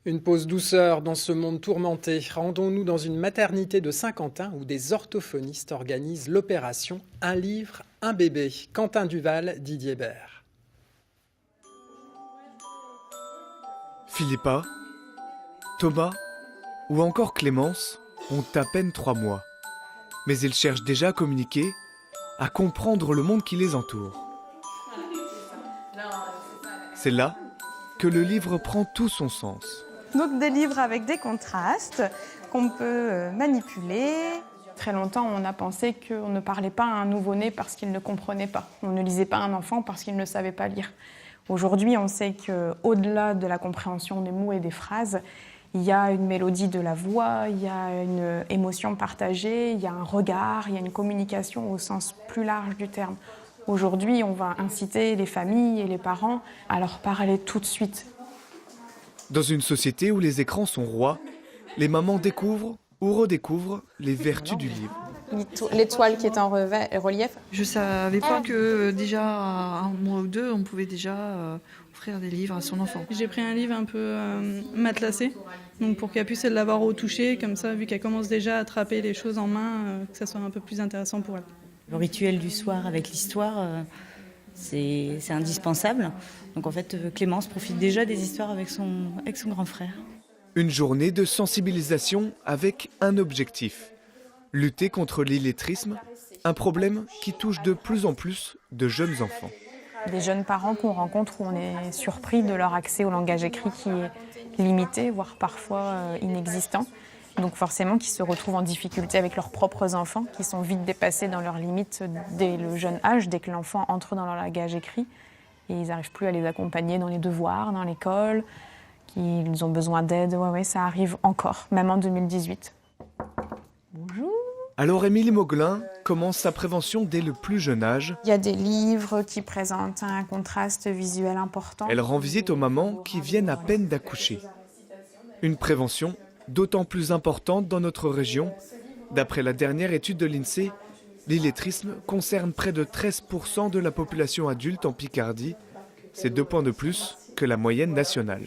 Une pause douceur dans ce monde tourmenté. Rendons-nous dans une maternité de Saint-Quentin où des orthophonistes organisent l'opération Un livre, un bébé. Quentin Duval, Didier Bert. Philippa, Thomas ou encore Clémence ont à peine 3 mois. Mais ils cherchent déjà à communiquer, à comprendre le monde qui les entoure. C'est là que le livre prend tout son sens. Donc des livres avec des contrastes qu'on peut manipuler. Très longtemps, on a pensé qu'on ne parlait pas à un nouveau-né parce qu'il ne comprenait pas. On ne lisait pas à un enfant parce qu'il ne savait pas lire. Aujourd'hui, on sait qu'au-delà de la compréhension des mots et des phrases, il y a une mélodie de la voix, il y a une émotion partagée, il y a un regard, il y a une communication au sens plus large du terme. Aujourd'hui, on va inciter les familles et les parents à leur parler tout de suite. Dans une société où les écrans sont rois, les mamans découvrent ou redécouvrent les vertus du livre. L'étoile qui est en relief. Je ne savais pas que déjà à 1 mois ou 2, on pouvait déjà offrir des livres à son enfant. J'ai pris un livre un peu matelassé, donc pour qu'elle puisse l'avoir au toucher, comme ça, vu qu'elle commence déjà à attraper les choses en main, que ça soit un peu plus intéressant pour elle. Le rituel du soir avec l'histoire, c'est indispensable. Donc en fait, Clémence profite déjà des histoires avec son grand frère. Une journée de sensibilisation avec un objectif. Lutter contre l'illettrisme, un problème qui touche de plus en plus de jeunes enfants. Des jeunes parents qu'on rencontre où on est surpris de leur accès au langage écrit qui est limité, voire parfois inexistant. Donc forcément qui se retrouvent en difficulté avec leurs propres enfants, qui sont vite dépassés dans leurs limites dès le jeune âge, dès que l'enfant entre dans leur langage écrit. Et ils n'arrivent plus à les accompagner dans les devoirs, dans l'école, qu'ils ont besoin d'aide. Ouais, ça arrive encore, même en 2018. Bonjour. Alors Émilie Mauglin commence sa prévention dès le plus jeune âge. Il y a des livres qui présentent un contraste visuel important. Elle rend visite aux mamans qui viennent à peine d'accoucher. Une prévention d'autant plus importante dans notre région. D'après la dernière étude de l'INSEE, l'illettrisme concerne près de 13% de la population adulte en Picardie. C'est 2 points de plus que la moyenne nationale.